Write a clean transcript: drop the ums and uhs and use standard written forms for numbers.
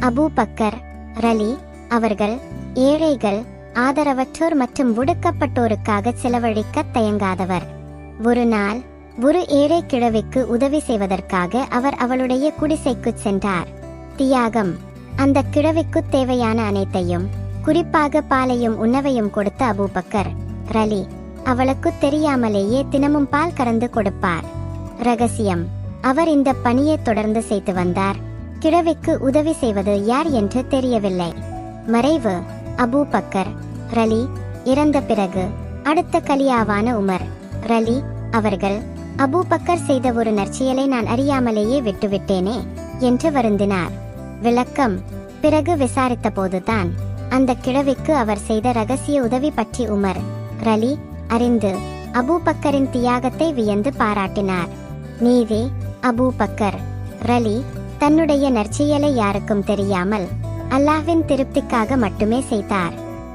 Abu Bakr ரலி அவர்கள் ஏழைகள், ஆதரவற்றோர் மற்றும் ஒடுக்கப்பட்டோருக்காக செலவழிக்க தயங்காதவர். ஒரு நாள் ஒரு ஏழை கிழவிக்கு உதவி செய்வதற்காக அவர் அவளுடைய குடிசைக்கு சென்றார். தியாகம். அந்த கிழவிக்கு தேவையான அனைத்தையும், குறிப்பாக பாலையும் உணவையும் கொடுத்த அபூபக்கர் ரலி அவளுக்கு தெரியாமலேயே தினமும் பால் கறந்து கொடுப்பார். ரகசியம். அவர் இந்த பணியை தொடர்ந்து செய்து வந்தார். கிழவிக்கு உதவி செய்வது யார் என்று தெரியவில்லை. மறைவு. அபூபக்கர் ரலி இறந்த பிறகு அடுத்த கலியாவான உமர் ரலி அவர்கள் அபூபக்கர் செய்த ஒரு நற்செயலை நான் அறியாமலேயே விட்டுவிட்டேனே என்று வருந்தினார். விளக்கம். பிறகு விசாரித்த போதுதான் அந்த கிழவிக்கு அவர் செய்த ரகசிய உதவி பற்றி உமர் ரலி அறிந்து அபூபக்கரின் தியாகத்தை வியந்து பாராட்டினார். நீதி. அபூபக்கர் ரலி தன்னுடைய நற்செயலை யாருக்கும் தெரியாமல் அல்லாஹ்வின் திருப்திக்காக மட்டுமே செய்தார்.